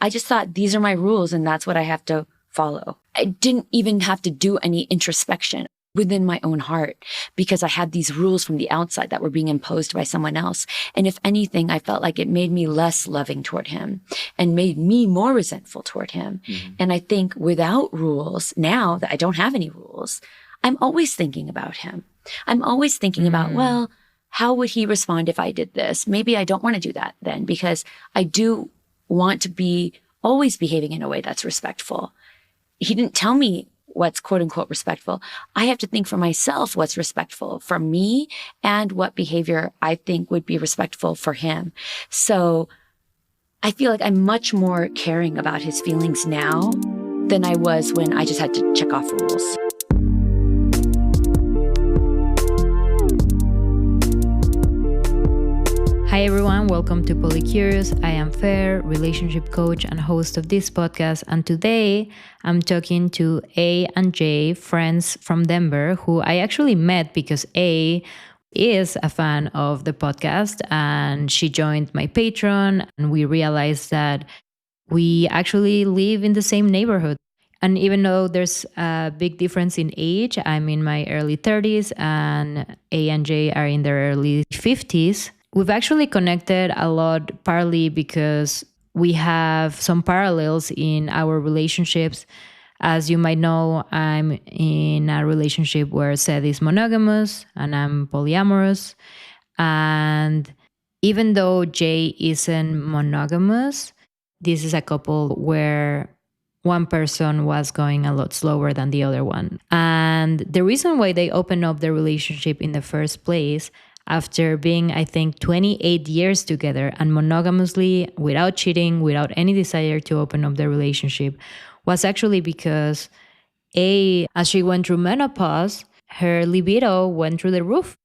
I just thought these are my rules and that's what I have to follow. I didn't even have to do any introspection within my own heart because I had these rules from the outside that were being imposed by someone else. And if anything, I felt like it made me less loving toward him and made me more resentful toward him. And I think without rules, now that I don't have any rules, I'm always thinking about him. I'm always thinking about, well, how would he respond if I did this? Maybe I don't want to do that then because I do want to be always behaving in a way that's respectful. He didn't tell me what's quote unquote respectful. I have to think for myself what's respectful for me and what behavior I think would be respectful for him. So I feel like I'm much more caring about his feelings now than I was when I just had to check off rules. Hi everyone, welcome to Polycurious. I am Fer, relationship coach and host of this podcast, and today I'm talking to A and J, friends from Denver, who I actually met because A is a fan of the podcast and she joined my Patreon, and we realized that we actually live in the same neighborhood. And even though there's a big difference in age, I'm in my early 30s and A and J are in their early 50s. We've actually connected a lot, partly because we have some parallels in our relationships. As you might know, I'm in a relationship where Seth is monogamous and I'm polyamorous. And even though Jay isn't monogamous, this is a couple where one person was going a lot slower than the other one. And the reason why they opened up their relationship in the first place, after being, I think, 28 years together and monogamously, without cheating, without any desire to open up their relationship, was actually because as she went through menopause, her libido went through the roof.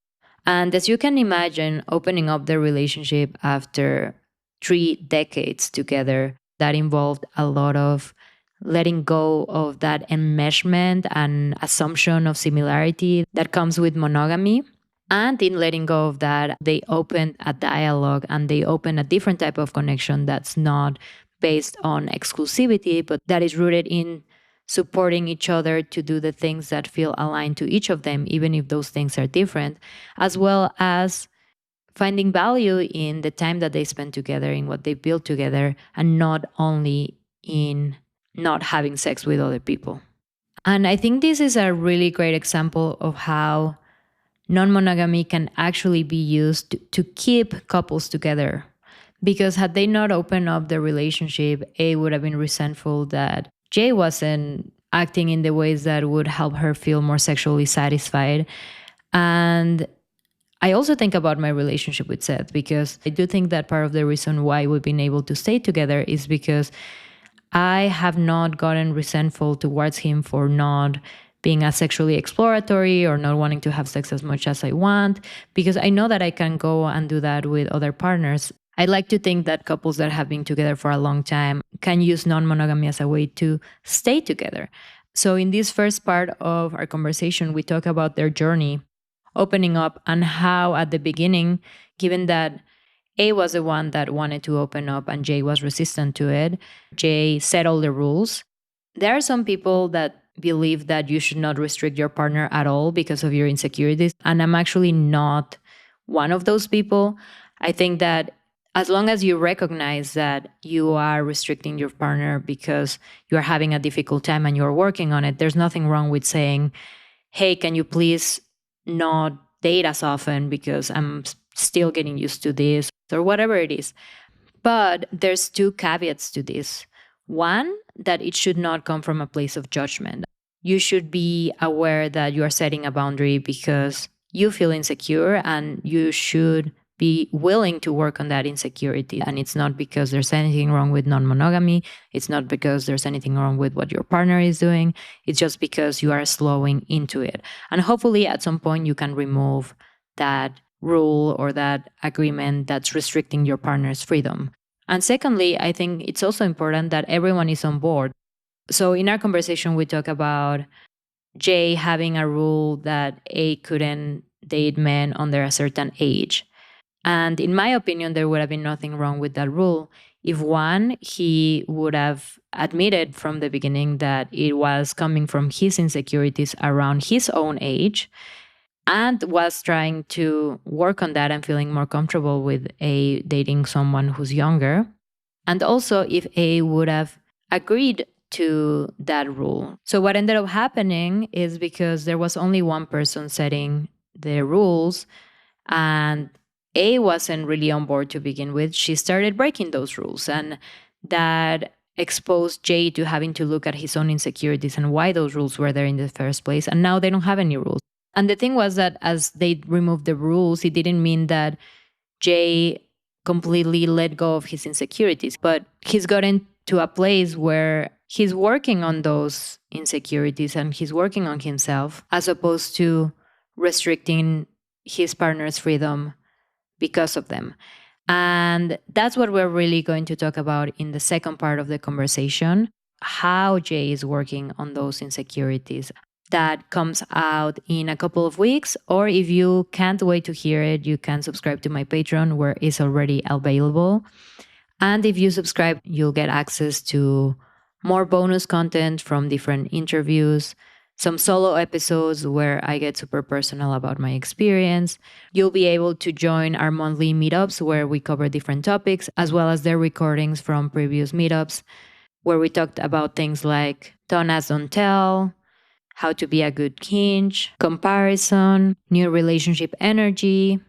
And as you can imagine, opening up their relationship after 3 decades together, that involved a lot of letting go of that enmeshment and assumption of similarity that comes with monogamy. And in letting go of that, they opened a dialogue and they opened a different type of connection that's not based on exclusivity, but that is rooted in supporting each other to do the things that feel aligned to each of them, even if those things are different, as well as finding value in the time that they spend together, in what they build together, and not only in not having sex with other people. And I think this is a really great example of how non-monogamy can actually be used to keep couples together. Because had they not opened up the relationship, A would have been resentful that Jay wasn't acting in the ways that would help her feel more sexually satisfied. And I also think about my relationship with Seth, because I do think that part of the reason why we've been able to stay together is because I have not gotten resentful towards him for not being as sexually exploratory or not wanting to have sex as much as I want, because I know that I can go and do that with other partners. I like to think that couples that have been together for a long time can use non-monogamy as a way to stay together. So in this first part of our conversation, we talk about their journey, opening up, and how at the beginning, given that A was the one that wanted to open up and Jay was resistant to it, Jay set all the rules. There are some people that believe that you should not restrict your partner at all because of your insecurities. And I'm actually not one of those people. I think that as long as you recognize that you are restricting your partner because you're having a difficult time and you're working on it, there's nothing wrong with saying, hey, can you please not date as often because I'm still getting used to this, or whatever it is. But there's 2 caveats to this. One, that it should not come from a place of judgment. You should be aware that you are setting a boundary because you feel insecure, and you should be willing to work on that insecurity. And it's not because there's anything wrong with non-monogamy. It's not because there's anything wrong with what your partner is doing. It's just because you are slowing into it. And hopefully at some point you can remove that rule or that agreement that's restricting your partner's freedom. And secondly, I think it's also important that everyone is on board. So in our conversation, we talk about Jay having a rule that A couldn't date men under a certain age. And in my opinion, there would have been nothing wrong with that rule if one, he would have admitted from the beginning that it was coming from his insecurities around his own age and was trying to work on that and feeling more comfortable with A dating someone who's younger. And also if A would have agreed to that rule. So what ended up happening is because there was only one person setting the rules and A wasn't really on board to begin with, she started breaking those rules. And that exposed Jay to having to look at his own insecurities and why those rules were there in the first place. And now they don't have any rules. And the thing was that as they removed the rules, it didn't mean that Jay completely let go of his insecurities, but he's gotten to a place where he's working on those insecurities and he's working on himself as opposed to restricting his partner's freedom because of them. And that's what we're really going to talk about in the second part of the conversation, how Jay is working on those insecurities. That comes out in a couple of weeks, or if you can't wait to hear it, you can subscribe to my Patreon where it's already available. And if you subscribe, you'll get access to more bonus content from different interviews, some solo episodes where I get super personal about my experience. You'll be able to join our monthly meetups where we cover different topics, as well as their recordings from previous meetups, where we talked about things like Don't Ask, Don't Tell, how to be a good kinch, comparison, new relationship energy.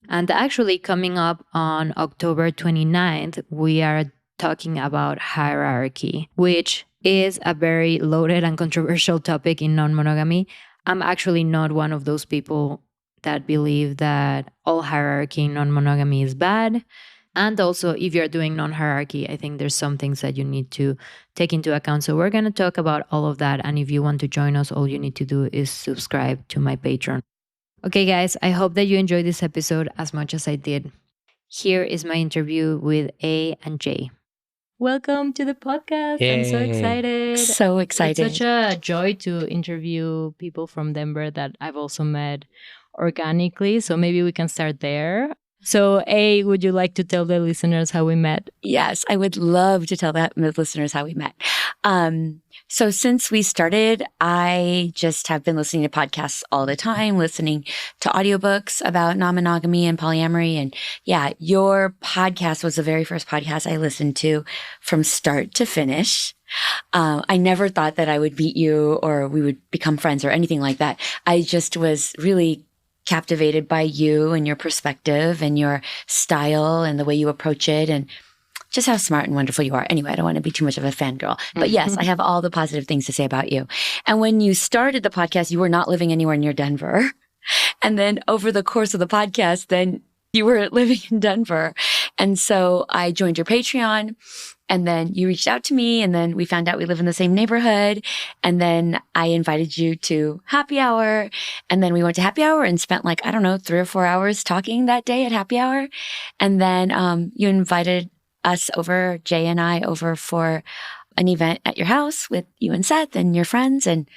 And actually coming up on October 29th, we are talking about hierarchy, which is a very loaded and controversial topic in non-monogamy. I'm actually not one of those people that believe that all hierarchy in non-monogamy is bad. And also, if you're doing non-hierarchy, I think there's some things that you need to take into account. So we're going to talk about all of that. And if you want to join us, all you need to do is subscribe to my Patreon. Okay, guys, I hope that you enjoyed this episode as much as I did. Here is my interview with A and J. Welcome to the podcast. Yay. I'm so excited. So excited. It's such a joy to interview people from Denver that I've also met organically. So maybe we can start there. So, A, would you like to tell the listeners how we met? Yes, I would love to tell the listeners how we met. So since we started, I just have been listening to podcasts all the time, listening to audiobooks about non-monogamy and polyamory. And yeah, your podcast was the very first podcast I listened to from start to finish. I never thought that I would meet you or we would become friends or anything like that. I just was really captivated by you and your perspective and your style and the way you approach it and just how smart and wonderful you are. Anyway, I don't want to be too much of a fangirl, but yes, I have all the positive things to say about you. And when you started the podcast, you were not living anywhere near Denver. And then over the course of the podcast, then you were living in Denver. And so I joined your Patreon. And then you reached out to me, and then we found out we live in the same neighborhood. And then I invited you to happy hour. And then we went to happy hour and spent 3 or 4 hours talking that day at happy hour. And then you invited us over, Jay and I, over for an event at your house with you and Seth and your friends. And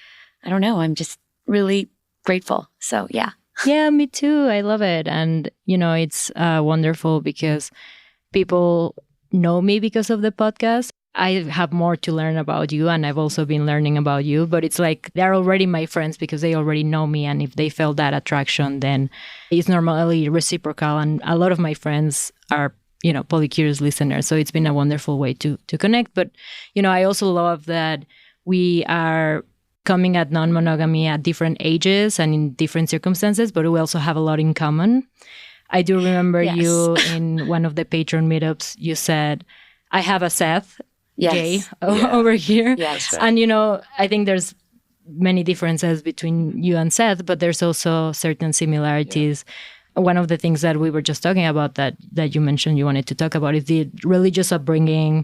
I don't know, I'm just really grateful. So yeah. Yeah, me too. I love it. And, it's wonderful because people know me because of the podcast. I have more to learn about you, and I've also been learning about you, but it's like they're already my friends because they already know me, and if they felt that attraction, then it's normally reciprocal. And a lot of my friends are polycurious listeners, so it's been a wonderful way to connect. But I also love that we are coming at non-monogamy at different ages and in different circumstances, but we also have a lot in common. I do remember you in one of the Patreon meetups, you said, I have a Seth, Jay, over here. Yes. And, I think there's many differences between you and Seth, but there's also certain similarities. Yeah. One of the things that we were just talking about that you mentioned you wanted to talk about is the religious upbringing,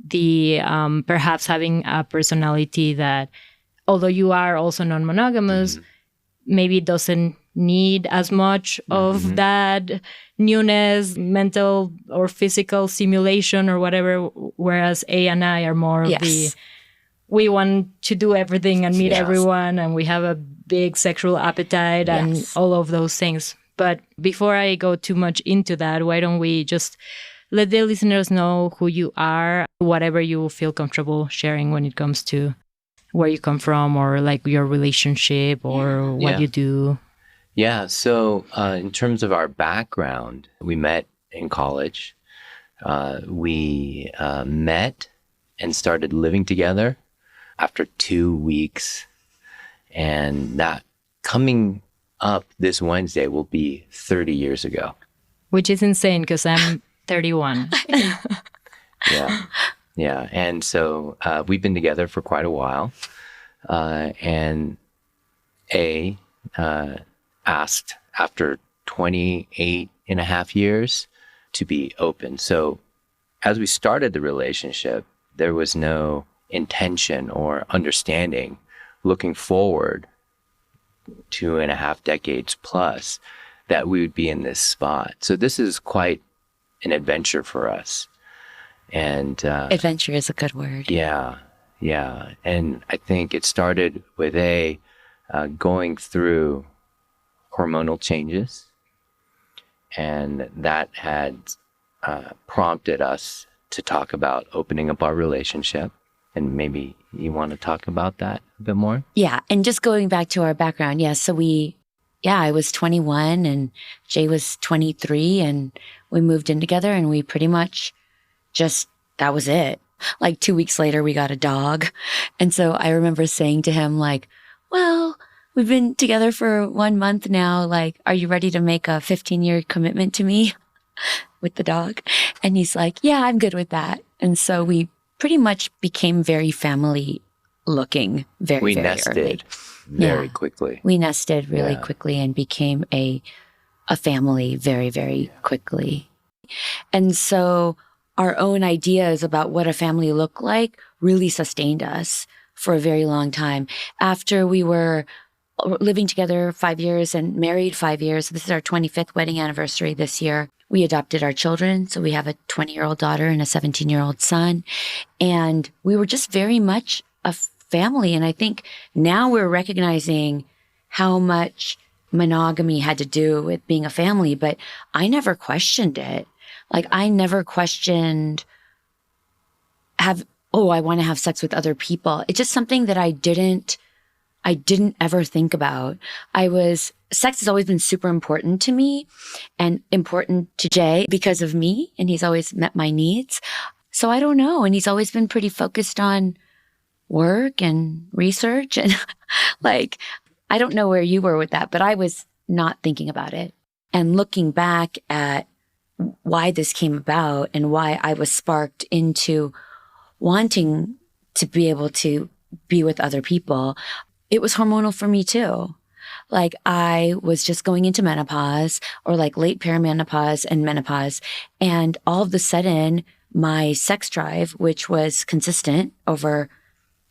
the perhaps having a personality that, although you are also non-monogamous, maybe doesn't need as much of that newness, mental or physical stimulation or whatever, whereas A and I are more of the, we want to do everything and meet everyone, and we have a big sexual appetite and all of those things. But before I go too much into that, why don't we just let the listeners know who you are, whatever you feel comfortable sharing when it comes to where you come from or like your relationship or what you do. Yeah. So in terms of our background, we met in college. We met and started living together after 2 weeks. And that coming up this Wednesday will be 30 years ago. Which is insane because I'm 31. Yeah. Yeah. And so we've been together for quite a while. And asked after 28 and a half years to be open. So as we started the relationship, there was no intention or understanding looking forward 2.5 decades plus that we would be in this spot. So this is quite an adventure for us. And adventure is a good word. Yeah. And I think it started with going through hormonal changes, and that had prompted us to talk about opening up our relationship. And maybe you want to talk about that a bit more? Yeah. And just going back to our background. Yeah. So I was 21 and Jay was 23, and we moved in together, and we pretty much that was it. Like 2 weeks later, we got a dog. And so I remember saying to him, like, well, we've been together for 1 month now. Like, are you ready to make a 15-year commitment to me with the dog? And he's like, yeah, I'm good with that. And so we pretty much became very family looking very nested early. very quickly. We nested really quickly and became a family very, very quickly. And so our own ideas about what a family looked like really sustained us for a very long time. After we were living together 5 years and married 5 years, this is our 25th wedding anniversary this year, we adopted our children. So we have a 20-year-old daughter and a 17-year-old son. And we were just very much a family. And I think now we're recognizing how much monogamy had to do with being a family, but I never questioned it. Like, I never questioned I want to have sex with other people. It's just something that I didn't ever think about. Sex has always been super important to me and important to Jay because of me, and he's always met my needs. So I don't know. And he's always been pretty focused on work and research. And like, I don't know where you were with that, but I was not thinking about it. And looking back at why this came about and why I was sparked into wanting to be able to be with other people, it was hormonal for me too. Like, I was just going into menopause, or like late perimenopause and menopause. And all of a sudden, my sex drive, which was consistent over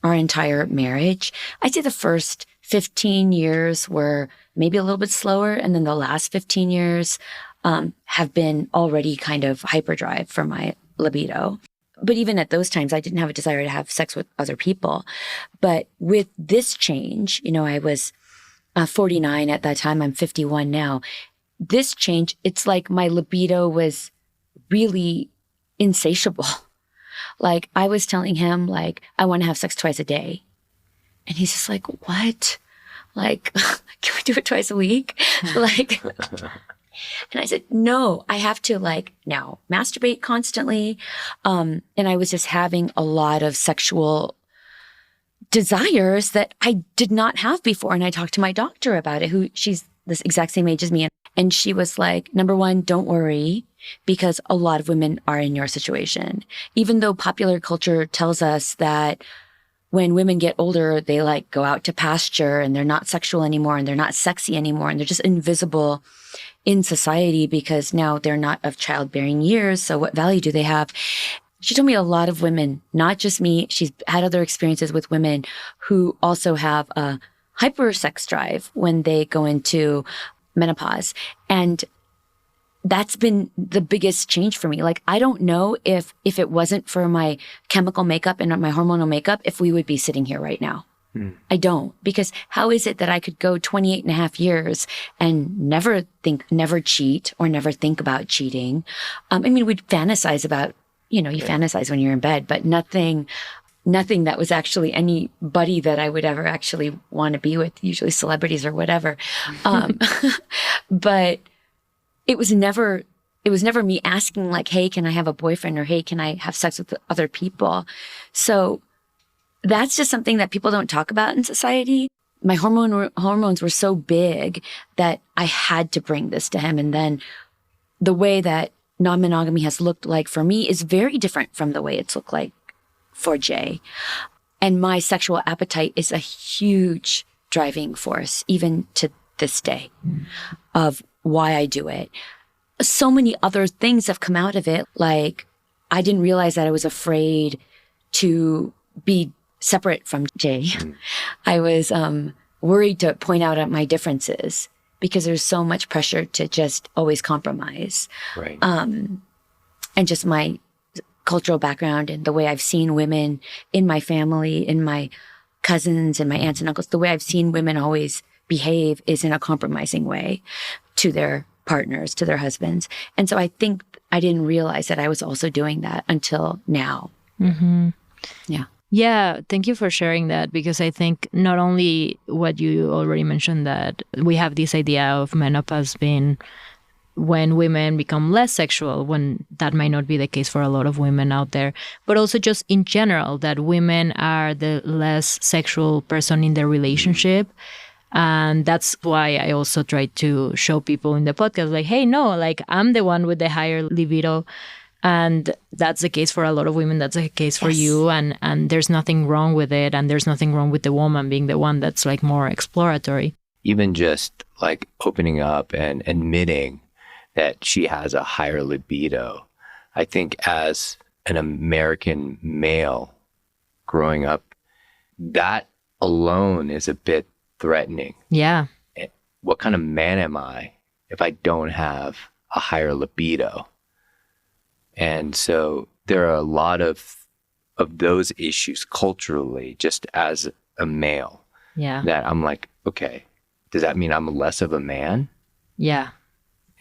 our entire marriage, I'd say the first 15 years were maybe a little bit slower. And then the last 15 years have been already kind of hyperdrive for my libido. But even at those times, I didn't have a desire to have sex with other people. But with this change, I was 49 at that time. I'm 51 now. This change, it's like my libido was really insatiable. Like, I was telling him, like, I want to have sex twice a day. And he's just like, what? Like, can we do it twice a week? Like, and I said, no, I have to now masturbate constantly. And I was just having a lot of sexual desires that I did not have before. And I talked to my doctor about it, she's this exact same age as me. And she was like, number one, don't worry, because a lot of women are in your situation. Even though popular culture tells us that when women get older, they go out to pasture and they're not sexual anymore and they're not sexy anymore and they're just invisible in society because now they're not of childbearing years. So what value do they have? She told me a lot of women, not just me, she's had other experiences with women who also have a hypersex drive when they go into menopause. And that's been the biggest change for me. I don't know if it wasn't for my chemical makeup and my hormonal makeup, if we would be sitting here right now. I don't, because how is it that I could go 28 and a half years and never cheat or never think about cheating? I mean, we'd fantasize about, you fantasize when you're in bed, but nothing that was actually anybody that I would ever actually want to be with, usually celebrities or whatever. But it was never me asking like, hey, can I have a boyfriend? Or hey, can I have sex with other people? So that's just something that people don't talk about in society. My hormones were so big that I had to bring this to him. And then the way that non-monogamy has looked like for me is very different from the way it's looked like for Jay. And my sexual appetite is a huge driving force, even to this day, of why I do it. So many other things have come out of it. Like, I didn't realize that I was afraid to be separate from Jay. I was worried to point out my differences because there's so much pressure to just always compromise. Right. And just my cultural background and the way I've seen women in my family, in my cousins and my aunts and uncles, the way I've seen women always behave is in a compromising way to their partners, to their husbands. And so I think I didn't realize that I was also doing that until now. Mm-hmm. Yeah. Yeah, thank you for sharing that, because I think not only what you already mentioned, that we have this idea of menopause being when women become less sexual, when that might not be the case for a lot of women out there, but also just in general, that women are the less sexual person in their relationship. And that's why I also try to show people in the podcast, like, hey, no, like, I'm the one with the higher libido. And that's the case for a lot of women. That's the case for you. And there's nothing wrong with it. And there's nothing wrong with the woman being the one that's like more exploratory. Even just like opening up and admitting that she has a higher libido. I think as an American male growing up, that alone is a bit threatening. Yeah. What kind of man am I if I don't have a higher libido? And so there are a lot of those issues culturally, just as a male. Yeah. That I'm like, okay, does that mean I'm less of a man? Yeah.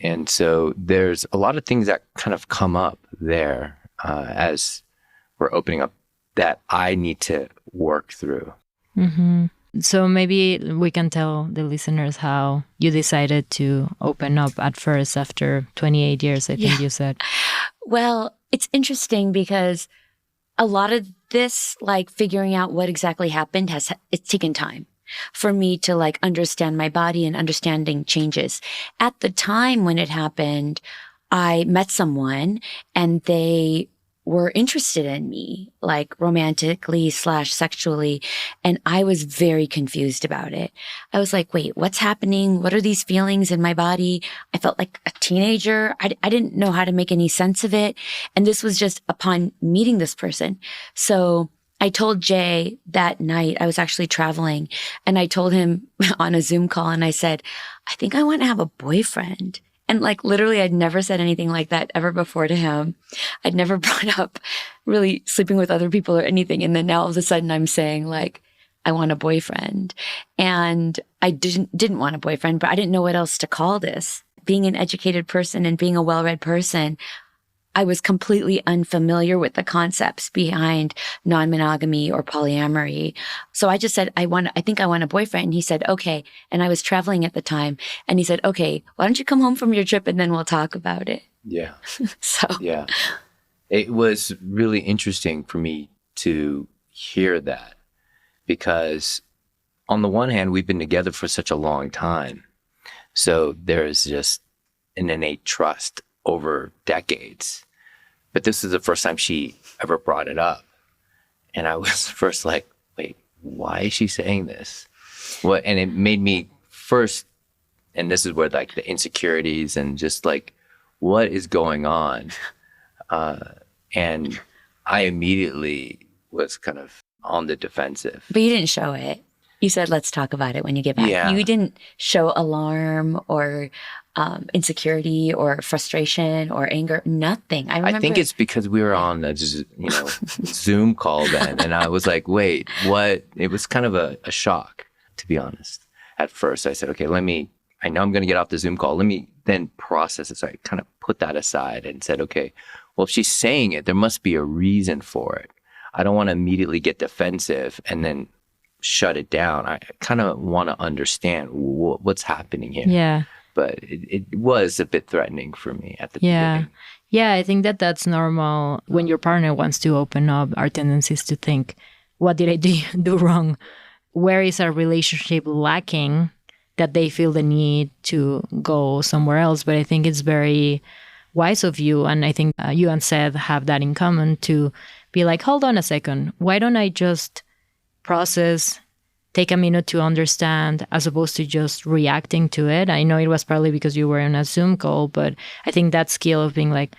And so there's a lot of things that kind of come up there as we're opening up that I need to work through. Mm-hmm. So maybe we can tell the listeners how you decided to open up at first after 28 years, I think you said. Well, it's interesting because a lot of this, like figuring out what exactly happened, it's taken time for me to like understand my body and understanding changes. At the time when it happened, I met someone and they were interested in me, like romantically / sexually. And I was very confused about it. I was like, wait, what's happening? What are these feelings in my body? I felt like a teenager. I didn't know how to make any sense of it. And this was just upon meeting this person. So I told Jay that night, I was actually traveling, and I told him on a Zoom call, and I said, I think I want to have a boyfriend. And like literally, I'd never said anything like that ever before to him. I'd never brought up really sleeping with other people or anything. And then now all of a sudden I'm saying like, I want a boyfriend. And I didn't want a boyfriend, but I didn't know what else to call this. Being an educated person and being a well-read person, I was completely unfamiliar with the concepts behind non-monogamy or polyamory. So I just said, I think I want a boyfriend. And he said, okay. And I was traveling at the time. And he said, okay, why don't you come home from your trip and then we'll talk about it. Yeah. So yeah. It was really interesting for me to hear that, because on the one hand, we've been together for such a long time. So there is just an innate trust over decades. But this is the first time she ever brought it up. And I was first like, wait, why is she saying this? What? And it made me first, and this is where like the insecurities and just like, what is going on? And I immediately was kind of on the defensive. But you didn't show it. You said, let's talk about it when you get back. Yeah. You didn't show alarm or insecurity or frustration or anger, nothing. I think it's because we were on a Zoom call then. And I was like, wait, what? It was kind of a shock, to be honest. At first, I said, okay, I know I'm going to get off the Zoom call. Let me then process it. So I kind of put that aside and said, okay, well, if she's saying it, there must be a reason for it. I don't want to immediately get defensive and then shut it down. I kind of want to understand what's happening here. Yeah. But it was a bit threatening for me at the beginning. Yeah, I think that's normal. When your partner wants to open up, our tendency is to think, what did I do wrong? Where is our relationship lacking that they feel the need to go somewhere else? But I think it's very wise of you, and I think you and Seth have that in common, to be like, hold on a second. Why don't I just process, take a minute to understand, as opposed to just reacting to it? I know it was probably because you were on a Zoom call, but I think that skill of being like,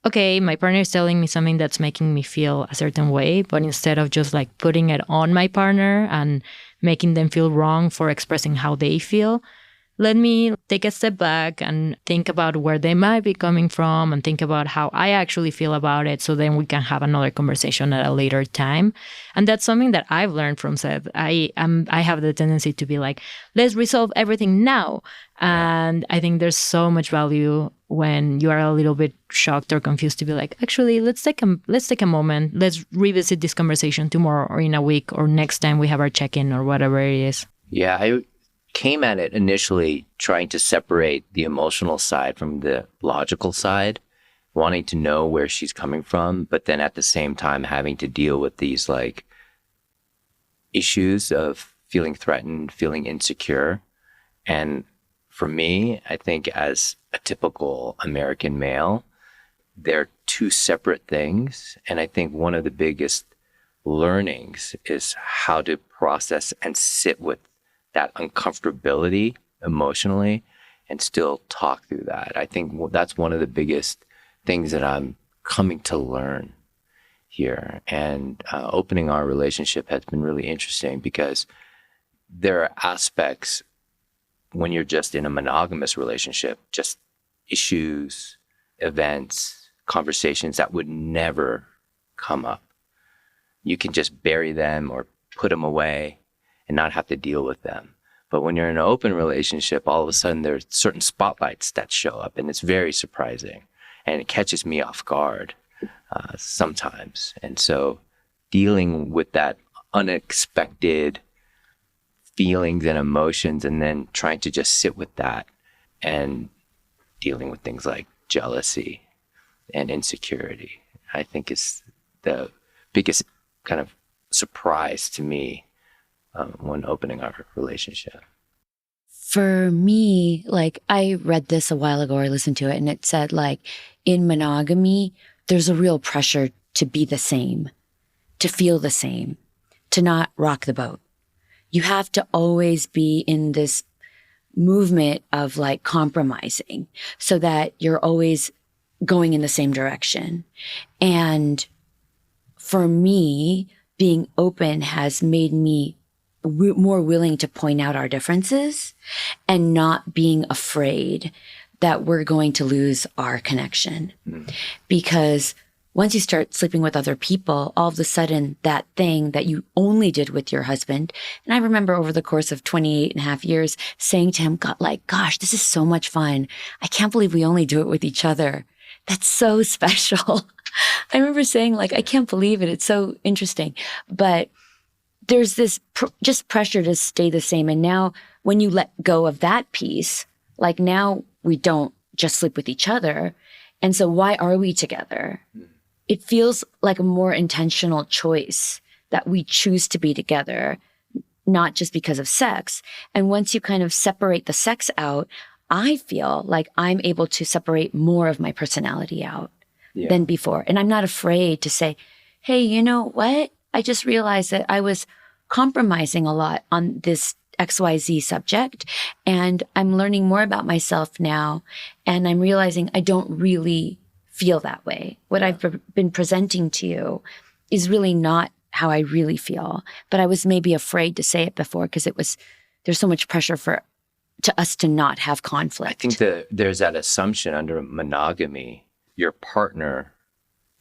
okay, my partner is telling me something that's making me feel a certain way, but instead of just like putting it on my partner and making them feel wrong for expressing how they feel, let me take a step back and think about where they might be coming from and think about how I actually feel about it, so then we can have another conversation at a later time. And that's something that I've learned from Seth. I have the tendency to be like, let's resolve everything now. And I think there's so much value when you are a little bit shocked or confused to be like, actually, let's take a moment. Let's revisit this conversation tomorrow or in a week or next time we have our check-in or whatever it is. Yeah, I came at it initially trying to separate the emotional side from the logical side, wanting to know where she's coming from, but then at the same time having to deal with these like issues of feeling threatened, feeling insecure. And for me, I think as a typical American male, they're two separate things. And I think one of the biggest learnings is how to process and sit with that uncomfortability emotionally and still talk through that. I think that's one of the biggest things that I'm coming to learn here. And opening our relationship has been really interesting because there are aspects when you're just in a monogamous relationship, just issues, events, conversations that would never come up. You can just bury them or put them away and not have to deal with them. But when you're in an open relationship, all of a sudden there's certain spotlights that show up, and it's very surprising. And it catches me off guard sometimes. And so dealing with that unexpected feelings and emotions, and then trying to just sit with that and dealing with things like jealousy and insecurity, I think is the biggest kind of surprise to me when opening our relationship. For me, like I read this a while ago, or listened to it, and it said like in monogamy, there's a real pressure to be the same, to feel the same, to not rock the boat. You have to always be in this movement of like compromising so that you're always going in the same direction. And for me, being open has made me more willing to point out our differences and not being afraid that we're going to lose our connection. Because once you start sleeping with other people, all of a sudden that thing that you only did with your husband, and I remember over the course of 28 and a half years saying to him, gosh, this is so much fun. I can't believe we only do it with each other. That's so special. I remember saying like, I can't believe it. It's so interesting. But there's this just pressure to stay the same. And now when you let go of that piece, like now we don't just sleep with each other. And so why are we together? It feels like a more intentional choice that we choose to be together, not just because of sex. And once you kind of separate the sex out, I feel like I'm able to separate more of my personality out than before. And I'm not afraid to say, hey, you know what? I just realized that I was compromising a lot on this XYZ subject, and I'm learning more about myself now, and I'm realizing I don't really feel that way. What I've been presenting to you is really not how I really feel, but I was maybe afraid to say it before because there's so much pressure to us to not have conflict. I think that there's that assumption under monogamy, your partner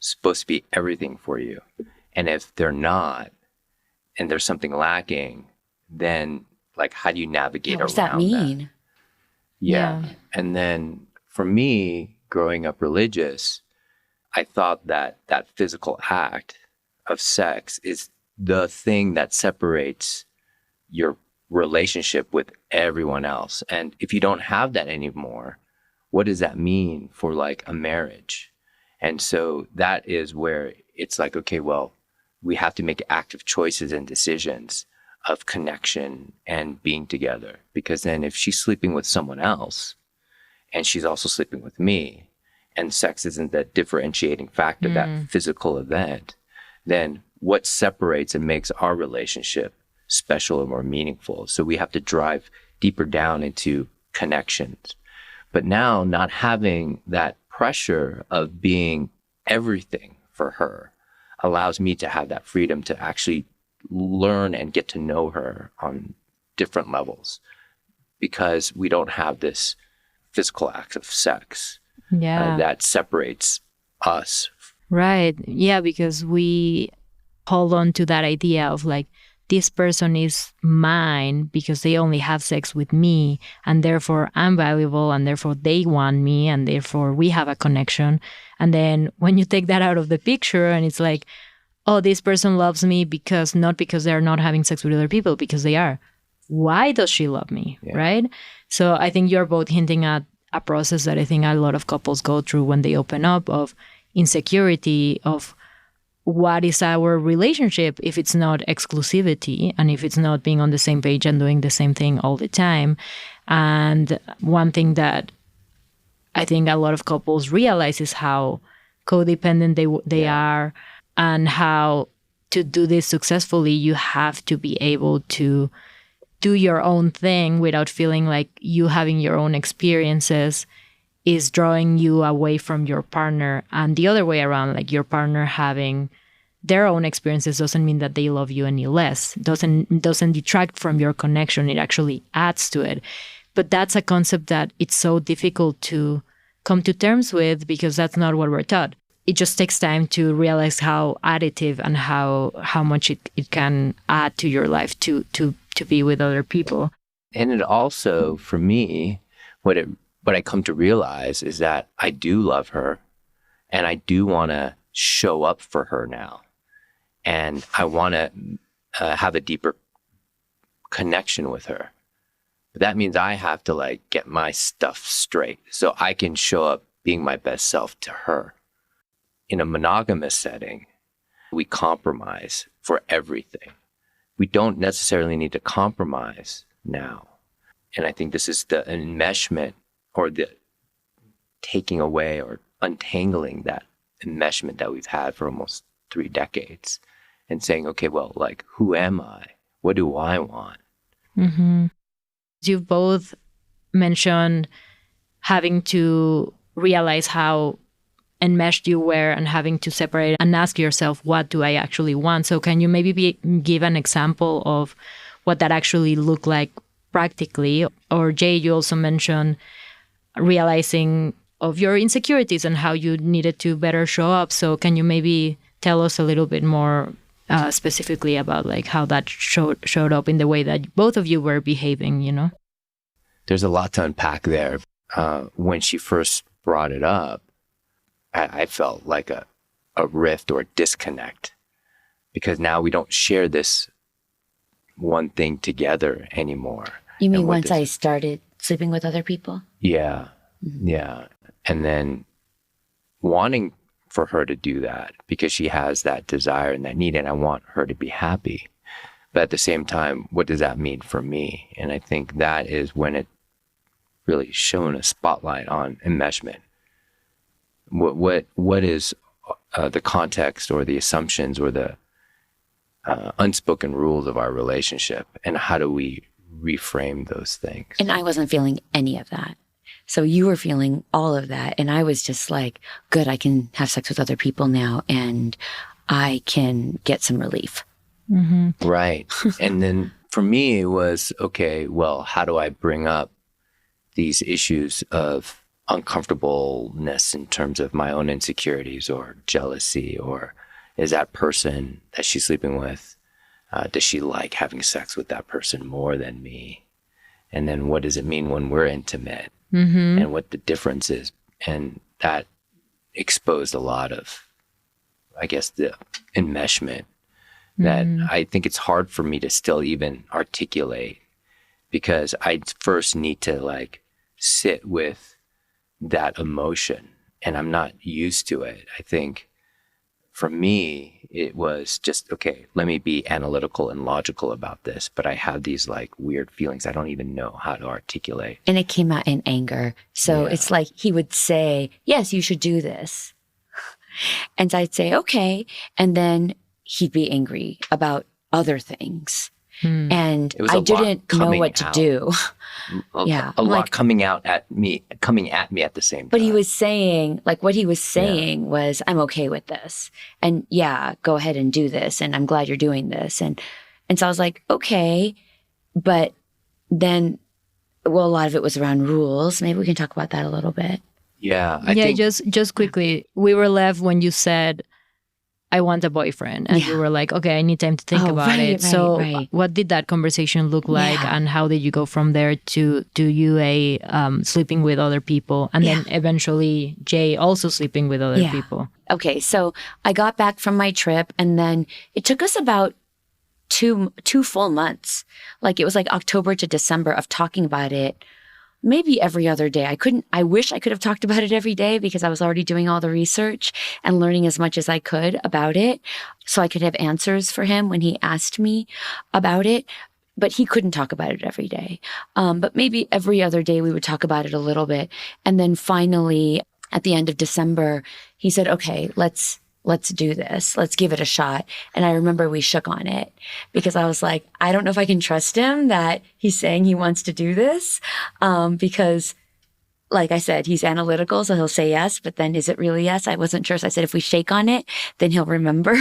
is supposed to be everything for you. And if they're not, and there's something lacking, then like, how do you navigate What does around that mean? Yeah. And then for me, growing up religious, I thought that that physical act of sex is the thing that separates your relationship with everyone else. And if you don't have that anymore, what does that mean for like a marriage? And so that is where it's like, okay, well, we have to make active choices and decisions of connection and being together. Because then if she's sleeping with someone else and she's also sleeping with me, and sex isn't that differentiating factor, that physical event, then what separates and makes our relationship special or more meaningful? So we have to drive deeper down into connections. But now not having that pressure of being everything for her allows me to have that freedom to actually learn and get to know her on different levels, because we don't have this physical act of sex that separates us. Right. Yeah, because we hold on to that idea of like, this person is mine because they only have sex with me, and therefore I'm valuable, and therefore they want me, and therefore we have a connection. And then when you take that out of the picture and it's like, oh, this person loves me because not because they're not having sex with other people, because they are. Why does she love me? Yeah. Right? So I think you're both hinting at a process that I think a lot of couples go through when they open up, of insecurity, of what is our relationship if it's not exclusivity, and if it's not being on the same page and doing the same thing all the time. And one thing that I think a lot of couples realize is how codependent they are, and how to do this successfully, you have to be able to do your own thing without feeling like you having your own experiences is drawing you away from your partner, and the other way around, like your partner having their own experiences doesn't mean that they love you any less. Doesn't detract from your connection. It actually adds to it. But that's a concept that it's so difficult to come to terms with, because that's not what we're taught. It just takes time to realize how additive and how much it can add to your life to be with other people. And it also, for me, what I come to realize is that I do love her, and I do want to show up for her now. And I want to have a deeper connection with her. But that means I have to like get my stuff straight so I can show up being my best self to her. In a monogamous setting, we compromise for everything. We don't necessarily need to compromise now. And I think this is the enmeshment, or the taking away or untangling that enmeshment that we've had for almost 3 decades, and saying, okay, well, like, who am I? What do I want? Mm-hmm. You've both mentioned having to realize how enmeshed you were and having to separate and ask yourself, what do I actually want? So can you maybe give an example of what that actually looked like practically? Or Jay, you also mentioned realizing of your insecurities and how you needed to better show up. So can you maybe tell us a little bit more specifically about like how that showed up in the way that both of you were behaving, you know? There's a lot to unpack there. When she first brought it up, I felt like a rift or a disconnect, because now we don't share this one thing together anymore. You mean once I started sleeping with other people? Yeah. Mm-hmm. Yeah. And then wanting for her to do that because she has that desire and that need, and I want her to be happy. But at the same time, what does that mean for me? And I think that is when it really shone a spotlight on enmeshment. What is the context or the assumptions or the unspoken rules of our relationship, and how do we reframe those things? And I wasn't feeling any of that. So you were feeling all of that. And I was just like, good, I can have sex with other people now and I can get some relief. Mm-hmm. Right. And then for me, it was, okay, well, how do I bring up these issues of uncomfortableness in terms of my own insecurities or jealousy, or is that person that she's sleeping with, does she like having sex with that person more than me? And then what does it mean when we're intimate, and what the difference is? And that exposed a lot of, I guess, the enmeshment that I think it's hard for me to still even articulate, because I first need to like sit with that emotion, and I'm not used to it. I think for me, it was just, okay, let me be analytical and logical about this, but I have these like weird feelings I don't even know how to articulate. And it came out in anger. So it's like he would say, yes, you should do this. And I'd say, okay. And then he'd be angry about other things. And I didn't know what to do. A lot coming at me at the same time. But he was saying, like, what he was saying was, I'm okay with this. And go ahead and do this. And I'm glad you're doing this. And so I was like, okay. But then, a lot of it was around rules. Maybe we can talk about that a little bit. Yeah. I think just quickly, we were left when you said, I want a boyfriend. And you were like, okay, I need time to think about it. So what did that conversation look like? And how did you go from there to you sleeping with other people? And then eventually Jay also sleeping with other people. Okay, so I got back from my trip, and then it took us about two full months. Like, it was like October to December of talking about it. Maybe every other day. I wish I could have talked about it every day, because I was already doing all the research and learning as much as I could about it, so I could have answers for him when he asked me about it. But he couldn't talk about it every day. But maybe every other day we would talk about it a little bit. And then finally, at the end of December, he said, okay, let's do this. Let's give it a shot. And I remember we shook on it, because I was like, I don't know if I can trust him that he's saying he wants to do this. Because, like I said, he's analytical, so he'll say yes, but then is it really yes? I wasn't sure. So I said, if we shake on it, then he'll remember.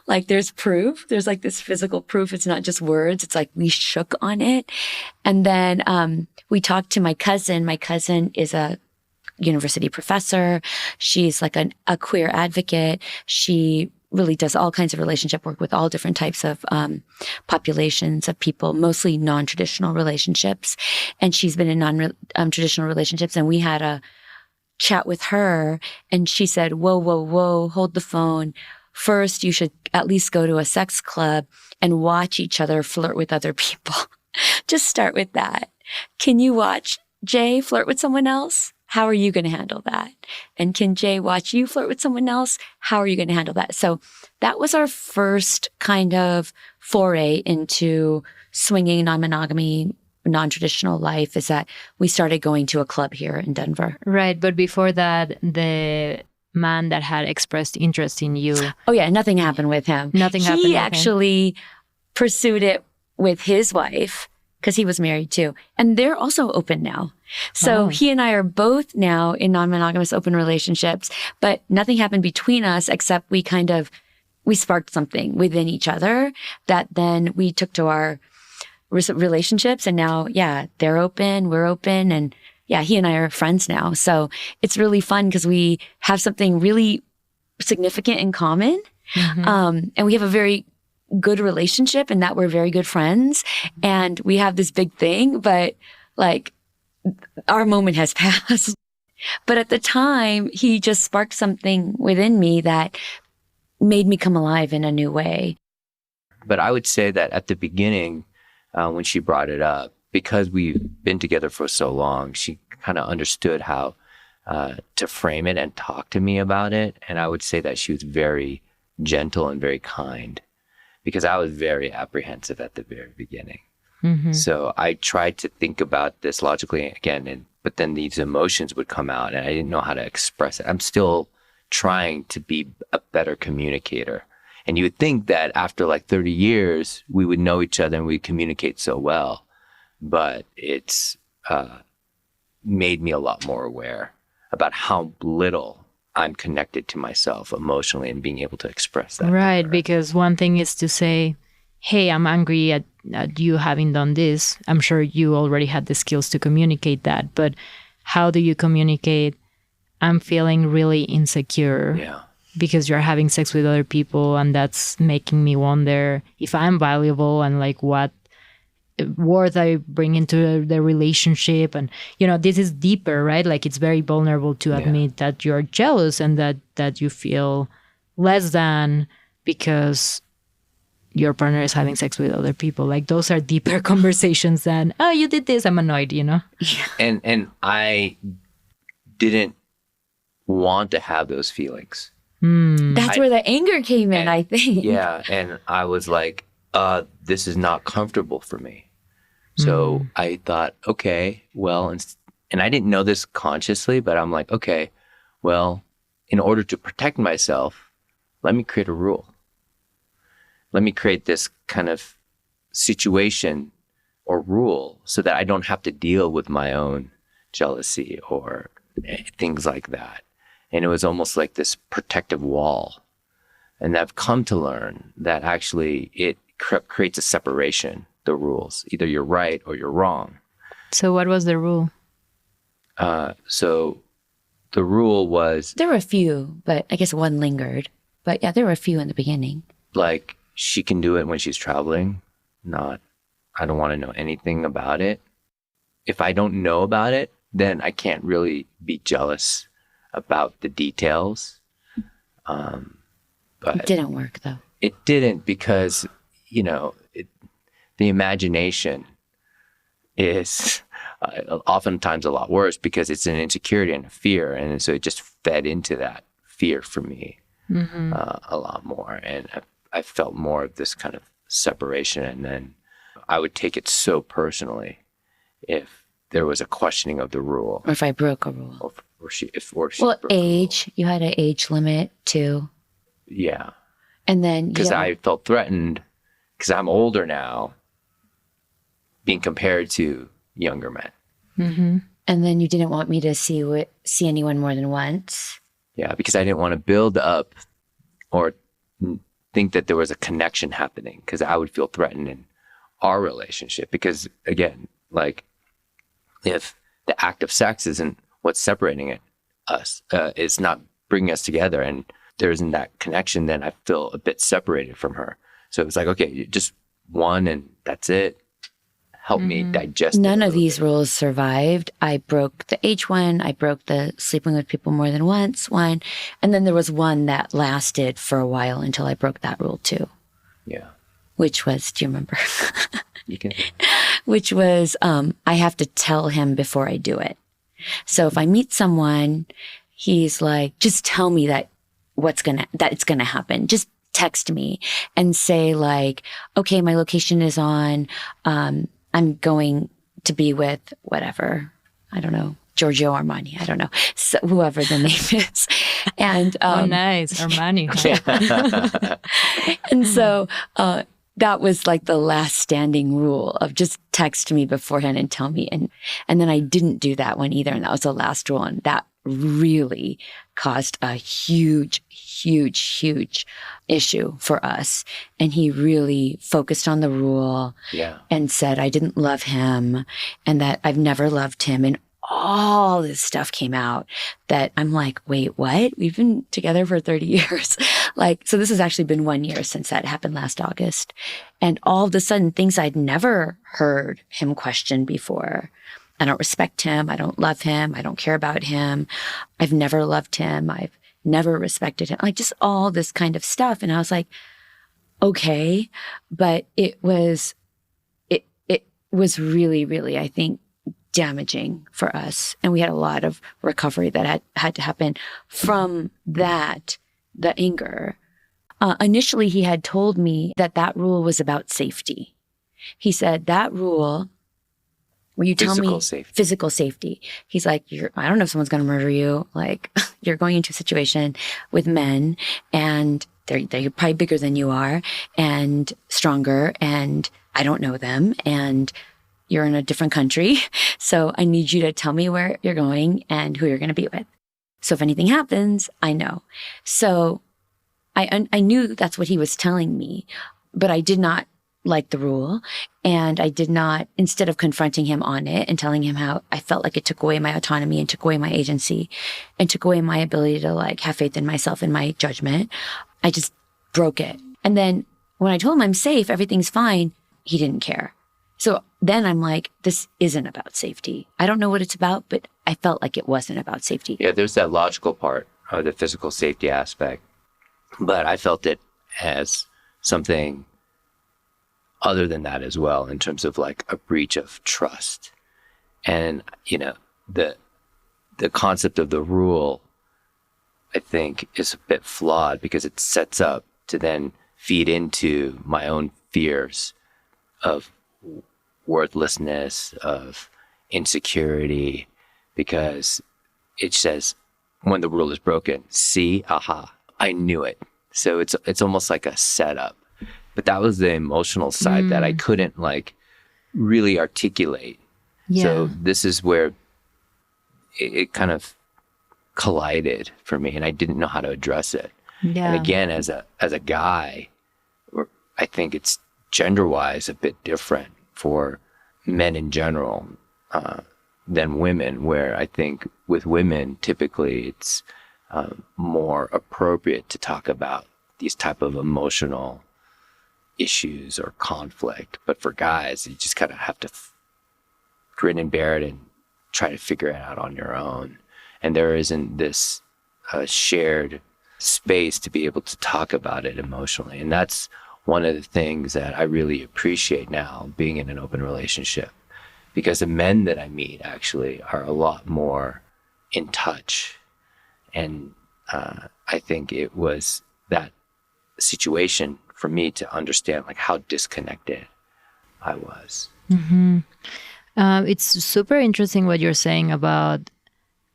Like, there's proof. There's like this physical proof. It's not just words. It's like we shook on it. And then we talked to my cousin. My cousin is a university professor. She's like a queer advocate. She really does all kinds of relationship work with all different types of populations of people, mostly non-traditional relationships. And she's been in non-traditional relationships. And we had a chat with her, and she said, whoa, hold the phone. First, you should at least go to a sex club and watch each other flirt with other people. Just start with that. Can you watch Jay flirt with someone else? How are you going to handle that? And can Jay watch you flirt with someone else? How are you going to handle that? So that was our first kind of foray into swinging non-monogamy, non-traditional life, is that we started going to a club here in Denver. Right. But before that, the man that had expressed interest in you. Oh, yeah. Nothing happened with him. Nothing happened with him. He actually pursued it with his wife, because he was married too. And they're also open now. So he and I are both now in non-monogamous open relationships, but nothing happened between us except we sparked something within each other that then we took to our relationships. And now, they're open, we're open. And he and I are friends now. So it's really fun because we have something really significant in common. And we have a very good relationship, and that we're very good friends, and we have this big thing, but like our moment has passed. But at the time, he just sparked something within me that made me come alive in a new way. But I would say that at the beginning, when she brought it up, because we've been together for so long, she kind of understood how to frame it and talk to me about it. And I would say that she was very gentle and very kind, because I was very apprehensive at the very beginning. So I tried to think about this logically again, but then these emotions would come out and I didn't know how to express it. I'm still trying to be a better communicator. And you would think that after like 30 years, we would know each other and we'd communicate so well. But it's made me a lot more aware about how little I'm connected to myself emotionally and being able to express that. Right, because one thing is to say, hey, I'm angry at you having done this, I'm sure you already had the skills to communicate that, but how do you communicate, I'm feeling really insecure because you're having sex with other people, and that's making me wonder if I'm valuable and like what worth I bring into the relationship. And, you know, this is deeper, right? Like it's very vulnerable to admit that you're jealous and that you feel less than because your partner is having sex with other people. Like those are deeper conversations than, oh, you did this, I'm annoyed, you know? And I didn't want to have those feelings. That's where the anger came in, I think. Yeah. And I was like, this is not comfortable for me. So I thought, okay, well, and I didn't know this consciously, but I'm like, okay, well, in order to protect myself, let me create a rule. Let me create this kind of situation or rule so that I don't have to deal with my own jealousy or things like that. And it was almost like this protective wall. And I've come to learn that actually it creates a separation, the rules. Either you're right or you're wrong. So what was the rule? So the rule was... There were a few, but I guess one lingered. But yeah, there were a few in the beginning. Like, she can do it when she's traveling. I don't want to know anything about it. If I don't know about it, then I can't really be jealous about the details. But it didn't work, though. It didn't because, you know, the imagination is oftentimes a lot worse because it's an insecurity and a fear. And so it just fed into that fear for me a lot more. And I felt more of this kind of separation. And then I would take it so personally if there was a questioning of the rule. Or if I broke a rule. Or she broke age. You had an age limit, too. Yeah. And then... Because I felt threatened because I'm older now being compared to younger men. Mm-hmm. And then you didn't want me to see anyone more than once. Yeah, because I didn't want to build up or think that there was a connection happening because I would feel threatened in our relationship. Because again, like if the act of sex isn't what's separating us, it's not bringing us together, and there isn't that connection, then I feel a bit separated from her. So it was like, okay, just one and that's it. Help me digest. None of these rules survived. I broke the age one. I broke the sleeping with people more than once one. And then there was one that lasted for a while until I broke that rule too. Yeah. Which was, do you remember? You can. Which was, I have to tell him before I do it. So if I meet someone, he's like, just tell me that it's gonna happen. Just text me and say like, okay, my location is on, I'm going to be with whatever, I don't know, Giorgio Armani, I don't know, so, whoever the name is. And oh, nice, Armani. And so that was like the last standing rule of just text me beforehand and tell me. And then I didn't do that one either. And that was the last rule. And that really caused a huge issue for us. And he really focused on the rule and said I didn't love him and that I've never loved him. And all this stuff came out that I'm like, wait, what? We've been together for 30 years. Like, so this has actually been 1 year since that happened last August. And all of a sudden, things I'd never heard him question before. I don't respect him. I don't love him. I don't care about him. I've never loved him. I've never respected him. Like just all this kind of stuff. And I was like, okay. But it was really, really, I think, damaging for us. And we had a lot of recovery that had to happen from that, the anger. Initially, he had told me that rule was about safety. He said that rule... Will you tell me physical safety? He's like, I don't know if someone's going to murder you. Like, you're going into a situation with men and they're probably bigger than you are and stronger, and I don't know them, and you're in a different country. So I need you to tell me where you're going and who you're going to be with. So if anything happens, I know. So I knew that's what he was telling me, but I did not like the rule. And I did not, instead of confronting him on it and telling him how I felt like it took away my autonomy and took away my agency and took away my ability to like have faith in myself and my judgment, I just broke it. And then when I told him I'm safe, everything's fine, he didn't care. So then I'm like, this isn't about safety. I don't know what it's about, but I felt like it wasn't about safety. Yeah, there's that logical part of the physical safety aspect, but I felt it as something other than that as well, in terms of like a breach of trust. And, you know, the concept of the rule, I think, is a bit flawed because it sets up to then feed into my own fears of worthlessness, of insecurity, because it says when the rule is broken, see, aha, I knew it. So it's almost like a setup. But that was the emotional side that I couldn't like really articulate. Yeah. So this is where it kind of collided for me, and I didn't know how to address it. Yeah. And again, as a guy, I think it's gender-wise a bit different for men in general than women, where I think with women, typically it's more appropriate to talk about these type of emotional issues or conflict. But for guys, you just kind of have to grin and bear it and try to figure it out on your own. And there isn't this shared space to be able to talk about it emotionally. And that's one of the things that I really appreciate now being in an open relationship, because the men that I meet actually are a lot more in touch. And I think it was that situation for me to understand like how disconnected I was. Mm-hmm. It's super interesting what you're saying about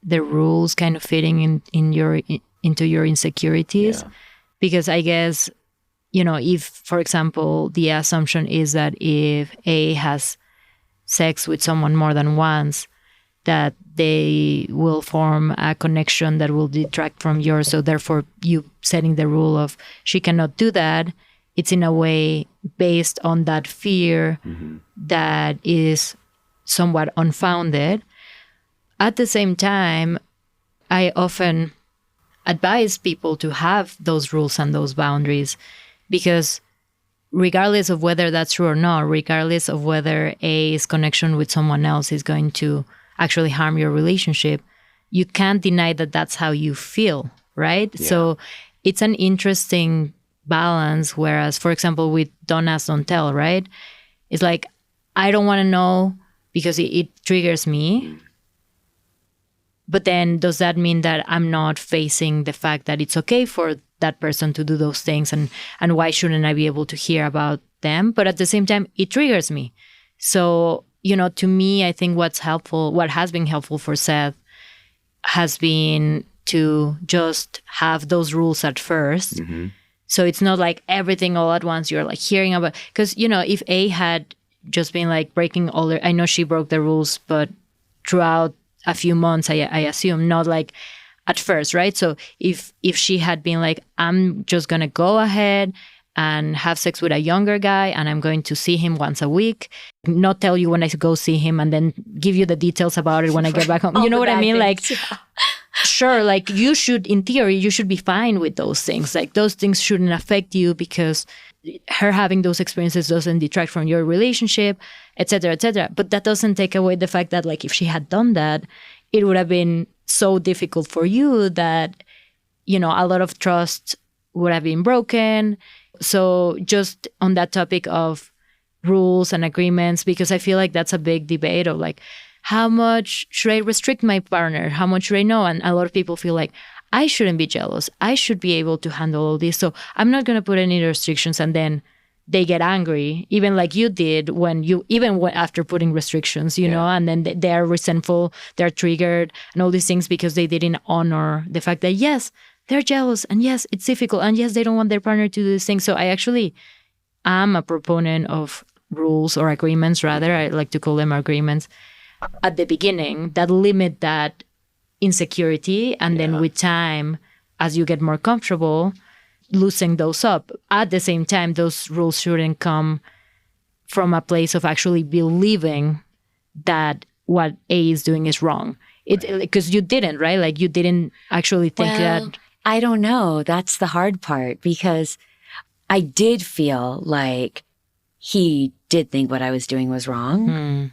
the rules kind of fitting into your insecurities. Yeah. Because I guess, you know, if, for example, the assumption is that if A has sex with someone more than once, that they will form a connection that will detract from yours. So therefore, you setting the rule of she cannot do that, it's in a way based on that fear that is somewhat unfounded. At the same time, I often advise people to have those rules and those boundaries, because regardless of whether that's true or not, regardless of whether A's connection with someone else is going to actually harm your relationship, you can't deny that that's how you feel, right? Yeah. So it's an interesting balance. Whereas, for example, with don't ask, don't tell, right? It's like, I don't want to know because it triggers me. But then does that mean that I'm not facing the fact that it's okay for that person to do those things? And why shouldn't I be able to hear about them? But at the same time, it triggers me. So, you know, to me, I think what has been helpful for Seth has been to just have those rules at first. Mm-hmm. So it's not like everything all at once you're like hearing about, because, you know, if A had just been like breaking all I know she broke the rules, but throughout a few months, I assume, not like at first, right? So if she had been like, I'm just going to go ahead and have sex with a younger guy and I'm going to see him once a week, not tell you when I go see him and then give you the details about it when I get back home. You know what I mean? Like, sure, like you should, in theory, you should be fine with those things. Like those things shouldn't affect you because her having those experiences doesn't detract from your relationship, et cetera, et cetera. But that doesn't take away the fact that like if she had done that, it would have been so difficult for you that, you know, a lot of trust would have been broken. So just on that topic of rules and agreements, because I feel like that's a big debate of like, how much should I restrict my partner? How much should I know? And a lot of people feel like, I shouldn't be jealous. I should be able to handle all this. So I'm not going to put any restrictions. And then they get angry, even like you did after putting restrictions, you know, and then they're resentful, they're triggered and all these things because they didn't honor the fact that, yes, they're jealous. And yes, it's difficult. And yes, they don't want their partner to do this thing. So I actually am a proponent of rules or agreements, rather. I like to call them agreements at the beginning that limit that insecurity, and then with time, as you get more comfortable, loosen those up. At the same time, those rules shouldn't come from a place of actually believing that what A is doing is wrong. Because you didn't, right? Like you didn't actually think that. I don't know. That's the hard part, because I did feel like he did think what I was doing was wrong.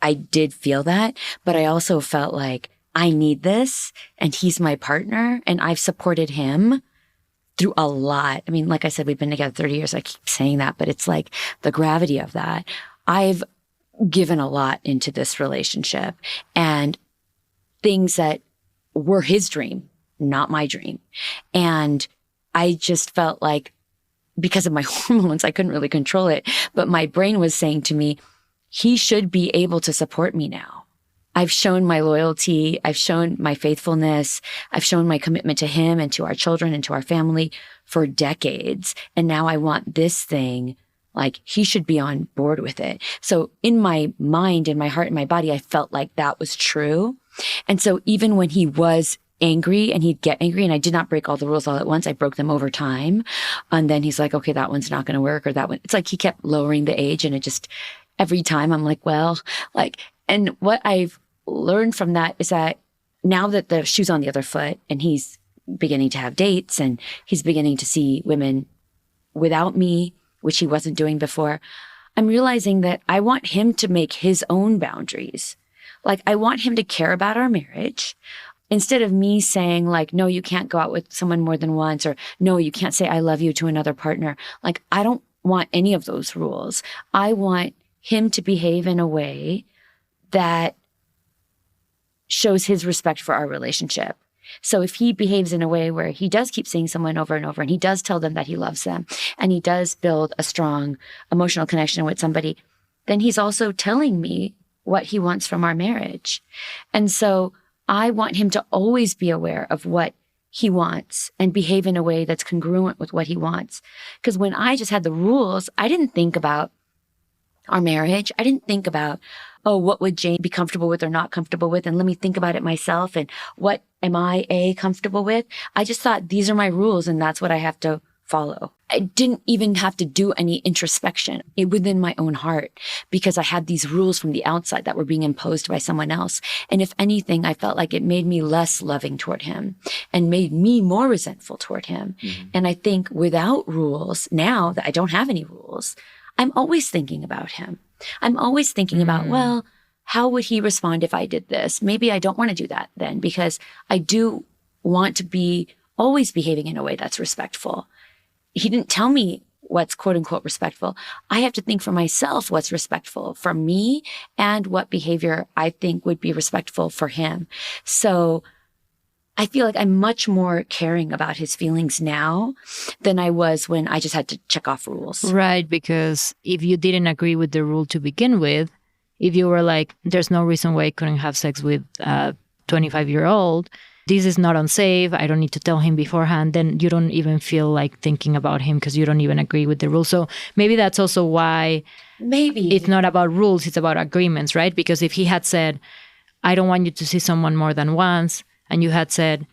I did feel that, but I also felt like I need this and he's my partner and I've supported him through a lot. I mean, like I said, we've been together 30 years. I keep saying that, but it's like the gravity of that. I've given a lot into this relationship and things that were his dream, not my dream. And I just felt like because of my hormones, I couldn't really control it, but my brain was saying to me, he should be able to support me now. I've shown my loyalty. I've shown my faithfulness. I've shown my commitment to him and to our children and to our family for decades. And now I want this thing, like he should be on board with it. So in my mind, in my heart, in my body, I felt like that was true. And so even when he was angry and he'd get angry and I did not break all the rules all at once, I broke them over time. And then he's like, okay, that one's not going to work, or that one. It's like he kept lowering the age, and it just, every time I'm like, well, like, and what I've learned from that is that now that the shoe's on the other foot and he's beginning to have dates and he's beginning to see women without me, which he wasn't doing before, I'm realizing that I want him to make his own boundaries. Like I want him to care about our marriage instead of me saying like, no, you can't go out with someone more than once, or no, you can't say I love you to another partner. Like I don't want any of those rules. I want him to behave in a way that shows his respect for our relationship. So if he behaves in a way where he does keep seeing someone over and over and he does tell them that he loves them and he does build a strong emotional connection with somebody, then he's also telling me what he wants from our marriage. And so I want him to always be aware of what he wants and behave in a way that's congruent with what he wants. Because when I just had the rules, I didn't think about our marriage. I didn't think about, oh, what would Jane be comfortable with or not comfortable with? And let me think about it myself. And what am I comfortable with? I just thought these are my rules and that's what I have to follow. I didn't even have to do any introspection within my own heart because I had these rules from the outside that were being imposed by someone else. And if anything, I felt like it made me less loving toward him and made me more resentful toward him. Mm-hmm. And I think without rules, now that I don't have any rules, I'm always thinking about him. I'm always thinking about, well, how would he respond if I did this? Maybe I don't want to do that then because I do want to be always behaving in a way that's respectful. He didn't tell me what's quote unquote respectful. I have to think for myself what's respectful for me and what behavior I think would be respectful for him. So I feel like I'm much more caring about his feelings now than I was when I just had to check off rules. Right, because if you didn't agree with the rule to begin with, if you were like, there's no reason why I couldn't have sex with a 25-year-old, this is not unsafe, I don't need to tell him beforehand, then you don't even feel like thinking about him because you don't even agree with the rules. So maybe that's also why it's not about rules, it's about agreements, right? Because if he had said, I don't want you to see someone more than once, and you had said,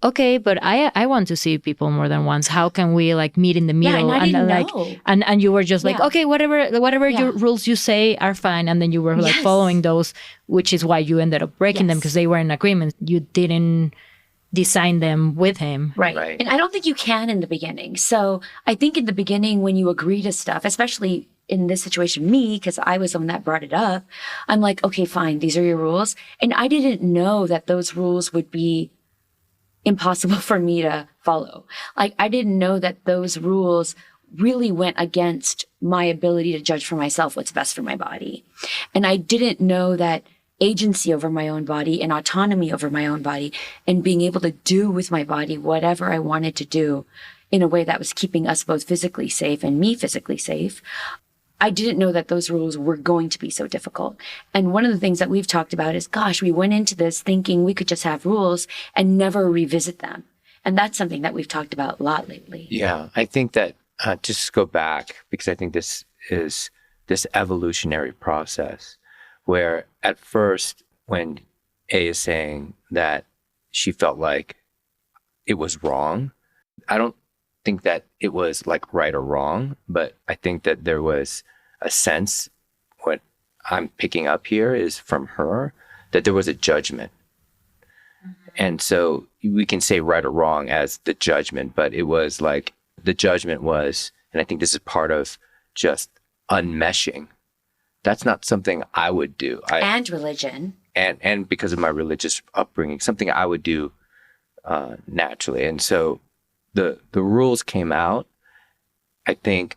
okay, but I want to see people more than once. How can we like meet in the middle? Yeah, and I didn't know. And you were just like, okay, whatever your rules you say are fine. And then you were like following those, which is why you ended up breaking them because they were in agreement. You didn't design them with him. Right. And I don't think you can in the beginning. So I think in the beginning when you agree to stuff, especially in this situation, me, because I was the one that brought it up, I'm like, okay, fine, these are your rules. And I didn't know that those rules would be impossible for me to follow. Like, I didn't know that those rules really went against my ability to judge for myself what's best for my body. And I didn't know that agency over my own body and autonomy over my own body and being able to do with my body whatever I wanted to do in a way that was keeping us both physically safe and me physically safe. I didn't know that those rules were going to be so difficult. And one of the things that we've talked about is, gosh, we went into this thinking we could just have rules and never revisit them. And that's something that we've talked about a lot lately. Yeah, I think that just go back, because I think this is this evolutionary process where at first when A is saying that she felt like it was wrong, I don't think that it was like right or wrong, but I think that there was a sense, what I'm picking up here is from her, that there was a judgment. And so we can say right or wrong as the judgment, but it was like the judgment was, and I think this is part of just unmeshing. That's not something I would do. And religion. And because of my religious upbringing, something I would do naturally. And so the rules came out. I think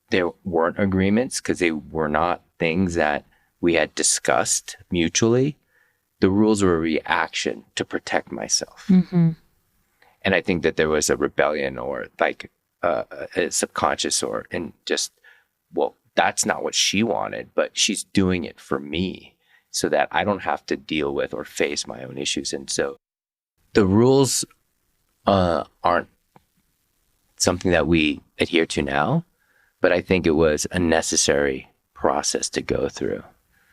there weren't agreements because they were not things that we had discussed mutually. The rules were a reaction to protect myself. Mm-hmm. And I think that there was a rebellion or like a subconscious and just, well, that's not what she wanted, but she's doing it for me so that I don't have to deal with or face my own issues. And so the rules aren't something that we adhere to now, but I think it was a necessary process to go through.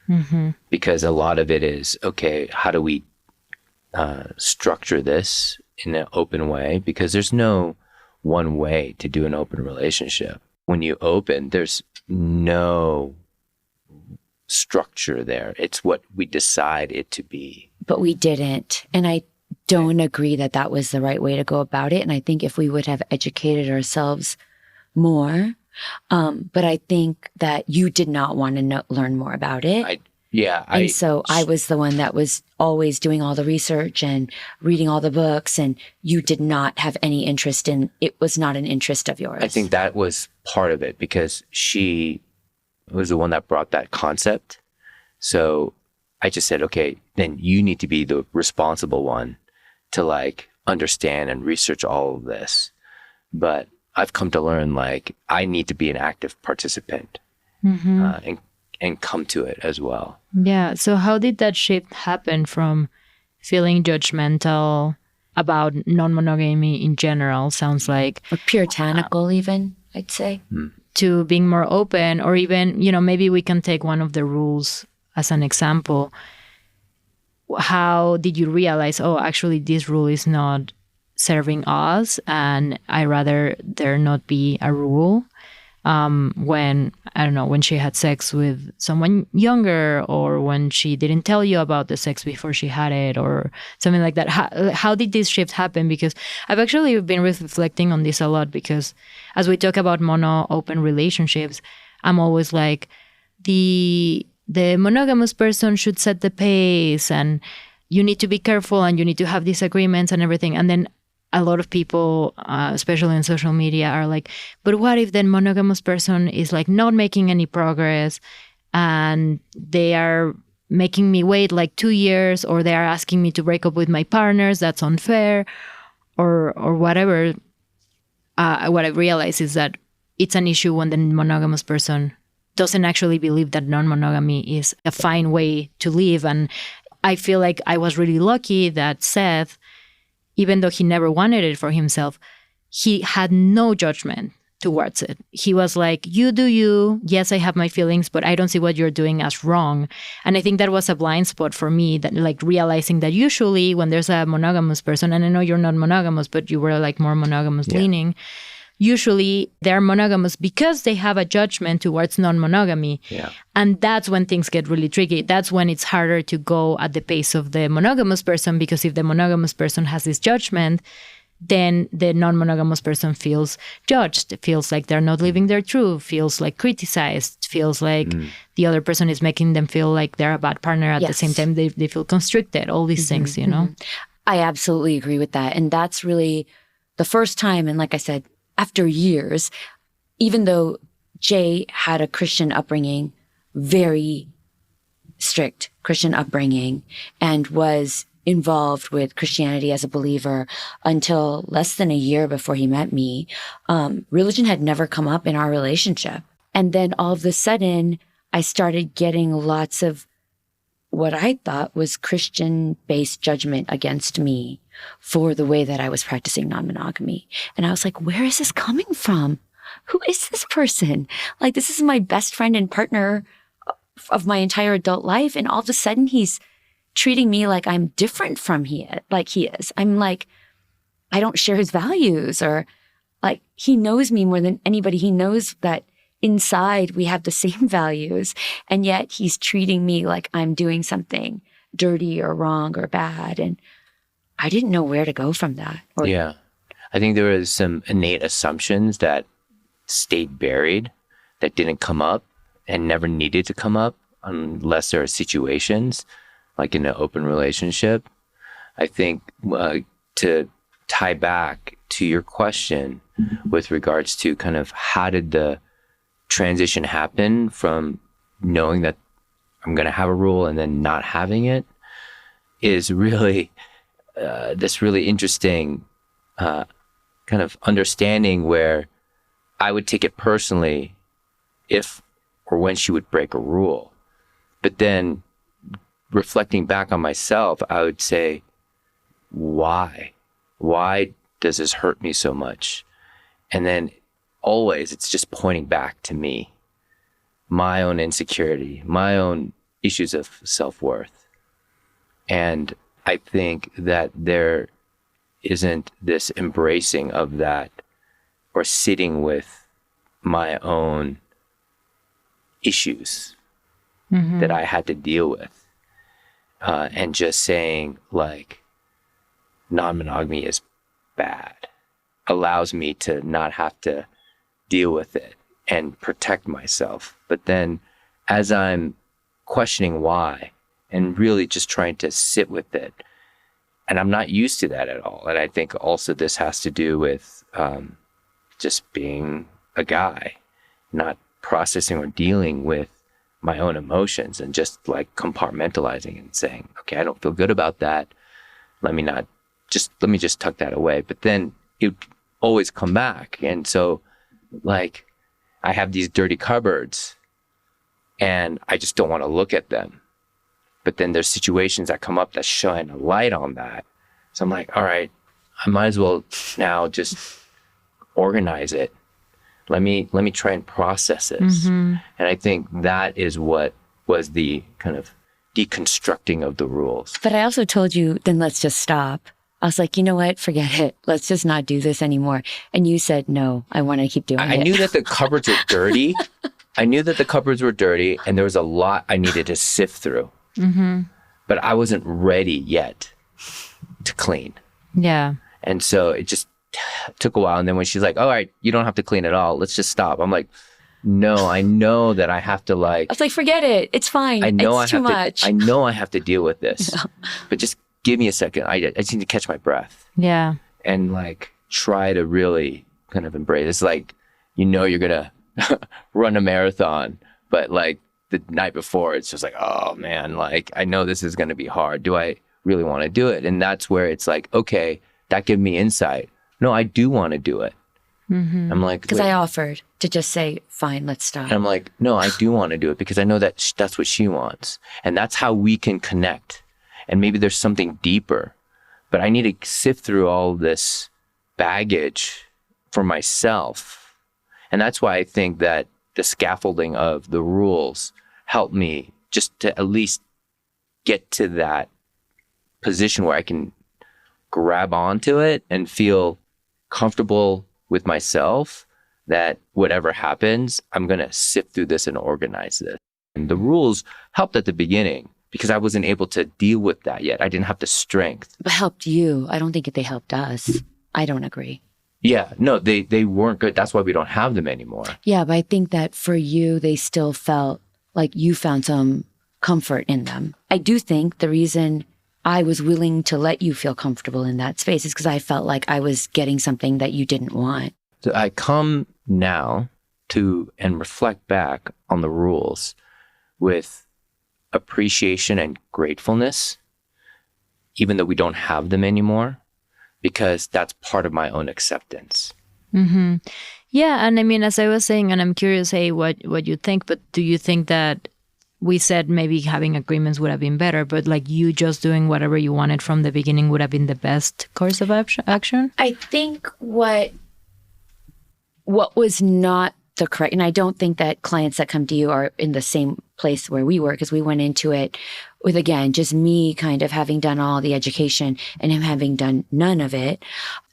Mm-hmm. Because a lot of it is, okay, how do we structure this in an open way? Because there's no one way to do an open relationship. When you open, there's no structure there. It's what we decide it to be. But we didn't. And I don't agree that that was the right way to go about it. And I think if we would have educated ourselves more, but I think that you did not want to learn more about it. So I was the one that was always doing all the research and reading all the books, and you did not have any interest in it. Was not an interest of yours. I think that was part of it because she was the one that brought that concept. So I just said, okay, then you need to be the responsible one to like understand and research all of this. But I've come to learn like I need to be an active participant and come to it as well. Yeah. So how did that shift happen from feeling judgmental about non-monogamy in general, sounds like, or puritanical even, I'd say, to being more open, or even, maybe we can take one of the rules as an example. How did you realize, oh, actually this rule is not serving us and I rather there not be a rule? When, I don't know, when she had sex with someone younger, or when she didn't tell you about the sex before she had it, or something like that. How did this shift happen? Because I've actually been reflecting on this a lot, because as we talk about mono-open relationships, I'm always like, the monogamous person should set the pace, and you need to be careful, and you need to have disagreements and everything. And then a lot of people, especially in social media, are like, but what if the monogamous person is like not making any progress, and they are making me wait like 2 years, or they are asking me to break up with my partners? That's unfair, or whatever. What I've realized is that it's an issue when the monogamous person doesn't actually believe that non-monogamy is a fine way to live. And I feel like I was really lucky that Seth, even though he never wanted it for himself, he had no judgment towards it. He was like, you do you. Yes, I have my feelings, but I don't see what you're doing as wrong. And I think that was a blind spot for me, that like realizing that usually when there's a monogamous person, and I know you're not monogamous, but you were like more monogamous leaning, usually they're monogamous because they have a judgment towards non-monogamy. Yeah. And that's when things get really tricky. That's when it's harder to go at the pace of the monogamous person, because if the monogamous person has this judgment, then the non-monogamous person feels judged, feels like they're not living their truth, feels like criticized, feels like the other person is making them feel like they're a bad partner. At the same time, they feel constricted, all these things, you know? I absolutely agree with that. And that's really the first time, and like I said, after years, even though Jay had a Christian upbringing, very strict Christian upbringing, and was involved with Christianity as a believer until less than a year before he met me, religion had never come up in our relationship. And then all of a sudden, I started getting lots of what I thought was Christian-based judgment against me for the way that I was practicing non-monogamy. And I was like, where is this coming from? Who is this person? Like, this is my best friend and partner of my entire adult life. And all of a sudden he's treating me like I'm different from he is. I'm like, I don't share his values, or like, he knows me more than anybody. He knows that inside we have the same values, and yet he's treating me like I'm doing something dirty or wrong or bad. And I didn't know where to go from that. Yeah. I think there was some innate assumptions that stayed buried, that didn't come up and never needed to come up unless there are situations like in an open relationship. I think to tie back to your question with regards to kind of how did the transition happen from knowing that I'm going to have a rule and then not having it, is really this really interesting kind of understanding where I would take it personally if or when she would break a rule. But then reflecting back on myself, I would say, why? Why does this hurt me so much? And then always it's just pointing back to me, my own insecurity, my own issues of self-worth. And I think that there isn't this embracing of that or sitting with my own issues that I had to deal with, and just saying like, non-monogamy is bad, allows me to not have to deal with it and protect myself. But then as I'm questioning why and really just trying to sit with it, and I'm not used to that at all. And I think also this has to do with just being a guy, not processing or dealing with my own emotions and just like compartmentalizing and saying, okay, I don't feel good about that. Let me just tuck that away. But then it would always come back. And so like I have these dirty cupboards and I just don't want to look at them. But then there's situations that come up that shine a light on that. So I'm like, all right, I might as well now just organize it. Let me try and process this. And I think that is what was the kind of deconstructing of the rules. But I also told you, then let's just stop. I was like, you know what? Forget it. Let's just not do this anymore. And you said, no, I want to keep doing it. I knew that the cupboards were dirty. I knew that the cupboards were dirty and there was a lot I needed to sift through. But I wasn't ready yet to clean. Yeah. And so it just took a while. And then when she's like, all right, you don't have to clean at all. Let's just stop. I'm like, no, I know that I have to like. I was like, forget it. It's fine. It's too much. I know I have to deal with this. Yeah. But just give me a second. I just need to catch my breath. Yeah. And like try to really kind of embrace. It's like, you're going to run a marathon, but like the night before, it's just like, oh man, like I know this is going to be hard. Do I really want to do it? And that's where it's like, okay, that gave me insight. No, I do want to do it. I'm like, because I offered to just say, fine, let's stop. And I'm like, no, I do want to do it because I know that that's what she wants. And that's how we can connect. And maybe there's something deeper, but I need to sift through all this baggage for myself. And that's why I think that the scaffolding of the rules helped me just to at least get to that position where I can grab onto it and feel comfortable with myself that whatever happens, I'm going to sift through this and organize this. And the rules helped at the beginning because I wasn't able to deal with that yet. I didn't have the strength. But helped you. I don't think they helped us. I don't agree. Yeah, no, they weren't good. That's why we don't have them anymore. Yeah, but I think that for you, they still felt like you found some comfort in them. I do think the reason I was willing to let you feel comfortable in that space is because I felt like I was getting something that you didn't want. So I come now to and reflect back on the rules with appreciation and gratefulness, even though we don't have them anymore, because that's part of my own acceptance. Yeah, and I mean, as I was saying, and I'm curious, hey, what you think, but do you think that we said maybe having agreements would have been better, but like you just doing whatever you wanted from the beginning would have been the best course of action? I think what was not the correct, and I don't think that clients that come to you are in the same place where we were, because we went into it with, again, just me kind of having done all the education and him having done none of it.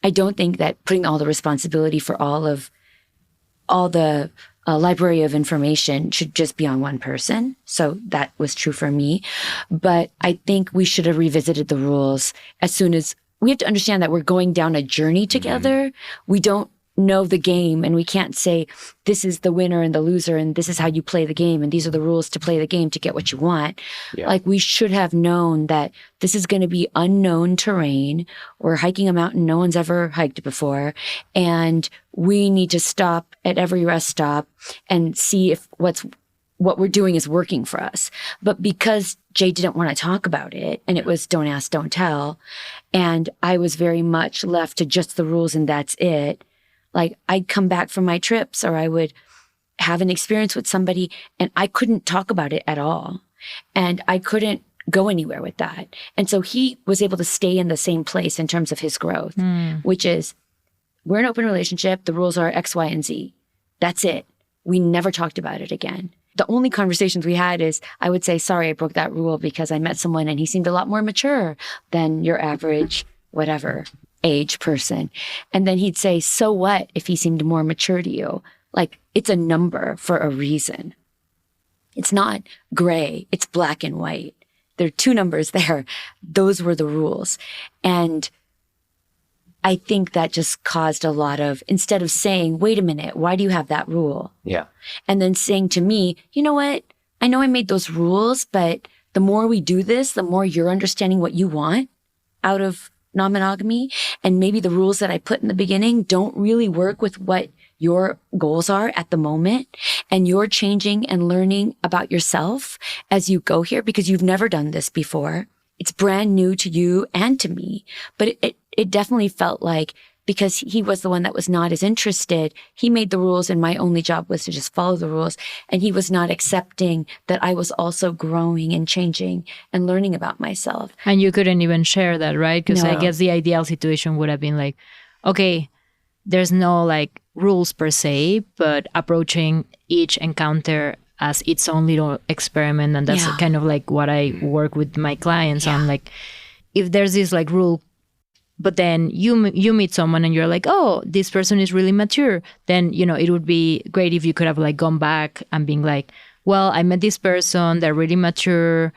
I don't think that putting all the responsibility for all the library of information should just be on one person. So that was true for me. But I think we should have revisited the rules as soon as we have to understand that we're going down a journey together. We don't know the game, and we can't say this is the winner and the loser and this is how you play the game and these are the rules to play the game to get what you want. Like, we should have known that this is going to be unknown terrain. We're hiking a mountain no one's ever hiked before, and we need to stop at every rest stop and see if what we're doing is working for us. But because Jay didn't want to talk about it, and it was don't ask, don't tell, and I was very much left to just the rules and that's it. Like, I'd come back from my trips, or I would have an experience with somebody and I couldn't talk about it at all. And I couldn't go anywhere with that. And so he was able to stay in the same place in terms of his growth, which is, we're in an open relationship. The rules are X, Y, and Z. That's it. We never talked about it again. The only conversations we had is I would say, sorry, I broke that rule because I met someone and he seemed a lot more mature than your average, whatever, age person. And then he'd say, so what if he seemed more mature to you? Like, it's a number for a reason. It's not gray, it's black and white. There are two numbers there. Those were the rules. And I think that just caused a lot of, instead of saying, wait a minute, why do you have that rule? Yeah. And then saying to me, you know what? I know I made those rules, but the more we do this, the more you're understanding what you want out of non-monogamy. And maybe the rules that I put in the beginning don't really work with what your goals are at the moment. And you're changing and learning about yourself as you go here because you've never done this before. It's brand new to you and to me. But it definitely felt like, because he was the one that was not as interested, he made the rules and my only job was to just follow the rules. And he was not accepting that I was also growing and changing and learning about myself. And you couldn't even share that, right? Because No. I guess the ideal situation would have been like, okay, there's no like rules per se, but approaching each encounter as its own little experiment. And that's kind of like what I work with my clients on. Like, if there's this like rule, but then you meet someone and you're like, oh, this person is really mature, then, you know, it would be great if you could have like gone back and being like, well, I met this person, they're really mature,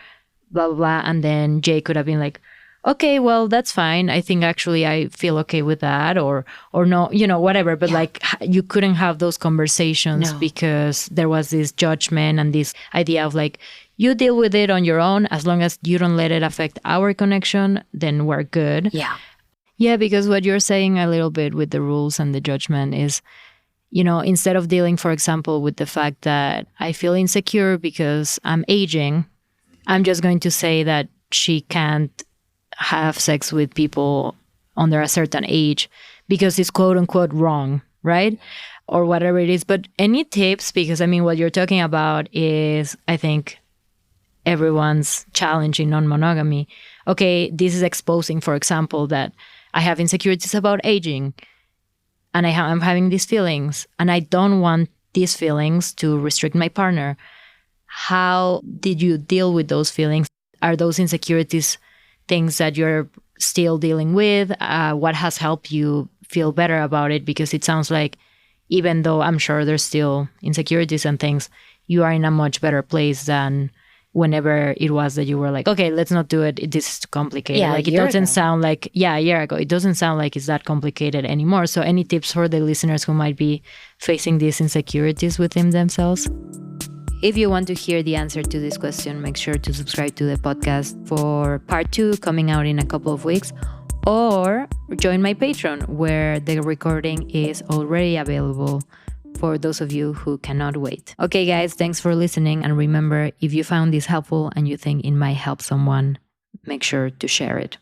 blah, blah, blah. And then Jay could have been like, okay, well, that's fine. I think actually I feel okay with that, or no, you know, whatever. But like, you couldn't have those conversations because there was this judgment and this idea of like, you deal with it on your own. As long as you don't let it affect our connection, then we're good. Yeah, because what you're saying a little bit with the rules and the judgment is, you know, instead of dealing, for example, with the fact that I feel insecure because I'm aging, I'm just going to say that she can't have sex with people under a certain age because it's quote unquote wrong, right? Or whatever it is. But any tips? Because I mean, what you're talking about is, I think, everyone's challenge in non-monogamy. Okay, this is exposing, for example, that I have insecurities about aging and I'm having these feelings and I don't want these feelings to restrict my partner. How did you deal with those feelings? Are those insecurities things that you're still dealing with? What has helped you feel better about it? Because it sounds like, even though I'm sure there's still insecurities and things, you are in a much better place than whenever it was that you were like, okay, let's not do it. This is too complicated. Yeah, like, it doesn't sound like, a year ago, it doesn't sound like it's that complicated anymore. So any tips for the listeners who might be facing these insecurities within themselves? If you want to hear the answer to this question, make sure to subscribe to the podcast for part 2 coming out in a couple of weeks, or join my Patreon where the recording is already available for those of you who cannot wait. Okay, guys, thanks for listening. And remember, if you found this helpful and you think it might help someone, make sure to share it.